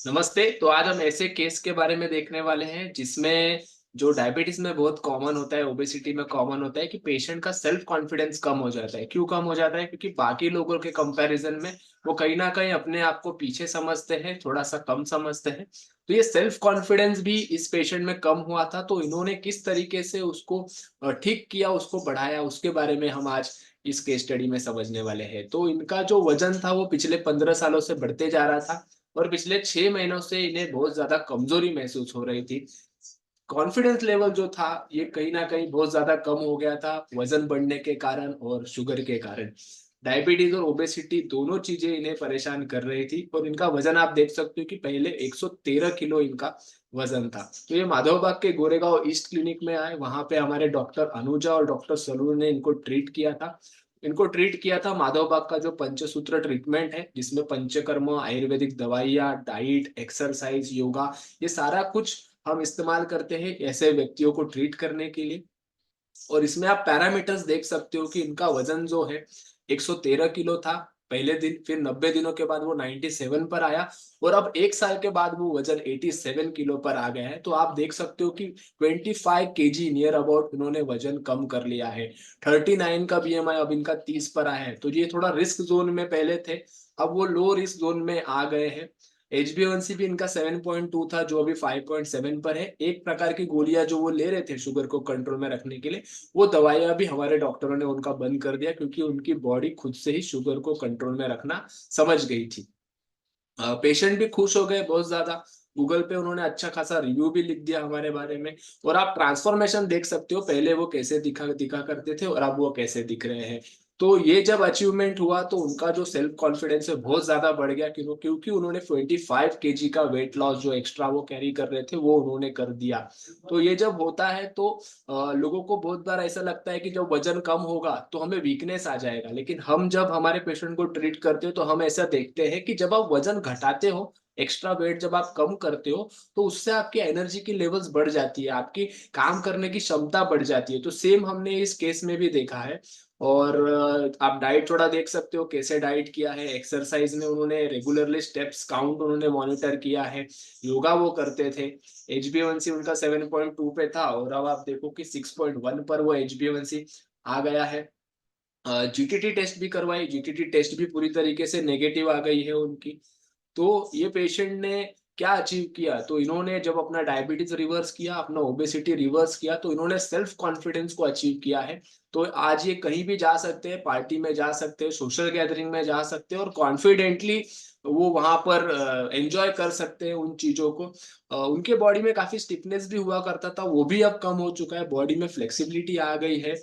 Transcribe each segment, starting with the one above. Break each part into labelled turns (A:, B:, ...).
A: नमस्ते। तो आज हम ऐसे केस के बारे में देखने वाले हैं जिसमें जो डायबिटीज में बहुत कॉमन होता है, ओबेसिटी में कॉमन होता है कि पेशेंट का सेल्फ कॉन्फिडेंस कम हो जाता है। क्यों कम हो जाता है? क्योंकि बाकी लोगों के कंपैरिजन में वो कहीं न कहीं अपने आप को पीछे समझते हैं, थोड़ा-सा कम समझते हैं। तो ये सेल्फ कॉन्फिडेंस भी इस पेशेंट में कम हुआ था, तो इन्होंने किस तरीके से उसको ठीक किया, उसको बढ़ाया, उसके बारे में हम आज इस केस स्टडी में समझने वाले हैं। तो इनका जो वज़न था वो पिछले 15 सालों से बढ़ते जा रहा था। और पिछले 6 महीनों से इन्हें बहुत ज़्यादा कमज़ोरी महसूस हो रही थी। कॉन्फिडेंस लेवल जो था, ये कहीं न कहीं बहुत ज़्यादा कम हो गया था, वज़न बढ़ने के कारण और शुगर के कारण। डायबिटीज़ और ओबेसिटी दोनों चीज़ें इन्हें परेशान कर रही थी और इनका वज़न आप देख सकते हो कि पहले 113 किलो इनका वज़न था। तो ये माधवबाग के गोरेगाँव ईस्ट क्लिनिक में आए, वहाँ पे हमारे डॉक्टर अनुजा और डॉक्टर सलू ने इनको ट्रीट किया था। इनको ट्रीट किया था माधवबाग का जो पंचसूत्र ट्रीटमेंट है, जिसमें पंचकर्म, आयुर्वेदिक दवाइयाँ, डाइट, एक्सरसाइज़, योगा, ये सारा कुछ हम इस्तेमाल करते हैं ऐसे व्यक्तियों को ट्रीट करने के लिए। और इसमें आप पैरामीटर्स देख सकते हो कि इनका वज़न जो है 113 किलो था पहले दिन, फिर 90 दिनों के बाद वो 97 पर आया और अब 1 साल के बाद वो वज़न 87 किलो पर आ गया है। तो आप देख सकते हो कि 25 केजी नियर अबाउट इन्होंने वज़न कम कर लिया है। 39 का बीएमआई अब इनका 30 पर आया है। तो ये थोड़ा रिस्क ज़ोन में पहले थे, अब वो लो रिस्क ज़ोन में आ गए हैं। एचबीएवन भी इनका 7.2 था जो अभी 5.7 पर है। एक प्रकार की गोलियाँ जो वो ले रहे थे शुगर को कंट्रोल में रखने के लिए, वो दवाइयाँ भी हमारे डॉक्टरों ने उनका बंद कर दिया क्योंकि उनकी बॉडी खुद से ही शुगर को कंट्रोल में रखना समझ गई थी। पेशेंट भी खुश हो गए बहुत ज़्यादा। गूगल पे उन्होंने अच्छा खासा रिव्यू भी लिख दिया हमारे बारे में और आप ट्रांसफ़ॉर्मेशन देख सकते हो, पहले वो कैसे दिखा दिखा करते थे और अब वो कैसे दिख रहे हैं। तो ये जब अचीवमेंट हुआ तो उनका जो सेल्फ कॉन्फिडेंस है बहुत ज़्यादा बढ़ गया क्योंकि उन्होंने 25 केजी का वेट लॉस जो एक्स्ट्रा वो कैरी कर रहे थे, वो उन्होंने कर दिया। तो ये जब होता है तो लोगों को बहुत बार ऐसा लगता है कि जब वज़न कम होगा तो हमें वीकनेस आ जाएगा। लेकिन हम जब हमारे पेशेंट को ट्रीट करते हो तो हम ऐसा देखते हैं कि जब आप वज़न घटाते हो, एक्स्ट्रा वेट जब आप कम करते हो, तो उससे आपकी एनर्जी की लेवल्स बढ़ जाती है, आपकी काम करने की क्षमता बढ़ जाती है। तो सेम हमने इस केस में भी देखा है और आप डाइट थोड़ा देख सकते हो कैसे डाइट किया है, एक्सरसाइज़ में उन्होंने रेगुलरली स्टेप्स काउंट उन्होंने मॉनिटर किया है, योगा वो करते थे। एचबीएवनसी उनका 7.2 पे था और अब आप देखो कि 6.1 पर वो एचबीएवनसी आ गया है। जीटीटी टेस्ट भी करवाई, जीटीटी टेस्ट भी पूरी तरीके से नेगेटिव आ गई है उनकी। तो ये पेशेंट ने क्या अचीव किया? तो इन्होंने जब अपना डायबिटीज़ रिवर्स किया, अपना ओबेसिटी रिवर्स किया, तो इन्होंने सेल्फ कॉन्फिडेंस को अचीव किया है। तो आज ये कहीं भी जा सकते हैं, पार्टी में जा सकते हैं, सोशल गैदरिंग में जा सकते हैं और कॉन्फिडेंटली वो वहाँ पर एन्जॉय कर सकते हैं उन चीज़ों को। उनके बॉडी में काफ़ी स्टिफनेस भी हुआ करता था, वो भी अब कम हो चुका है, बॉडी में फ्लेक्सिबिलिटी आ गई है।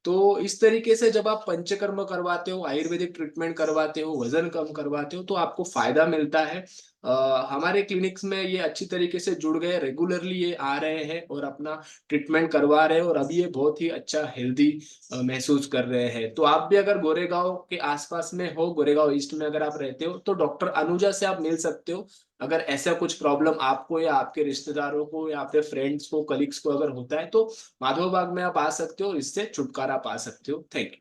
A: तो इस तरीके से जब आप पंचकर्म करवाते हो, आयुर्वेदिक ट्रीटमेंट करवाते हो, वज़न कम करवाते हो, तो आपको फ़ायदा मिलता है। हमारे क्लिनिक्स में ये अच्छी तरीके से जुड़ गए, रेगुलरली ये आ रहे हैं और अपना ट्रीटमेंट करवा रहे हैं और अभी ये बहुत ही अच्छा हेल्दी महसूस कर रहे हैं। तो आप भी अगर गोरेगाँव के आस-पास में हो, गोरेगाँव ईस्ट में अगर आप रहते हो, तो डॉक्टर अनुजा से आप मिल सकते हो। अगर ऐसा कुछ प्रॉब्लम आपको या आपके रिश्तेदारों को या आपके फ्रेंड्स को, कलीग्स को अगर होता है, तो माधव बाग में आप आ सकते हो, इससे छुटकारा पा सकते हो। Thank you.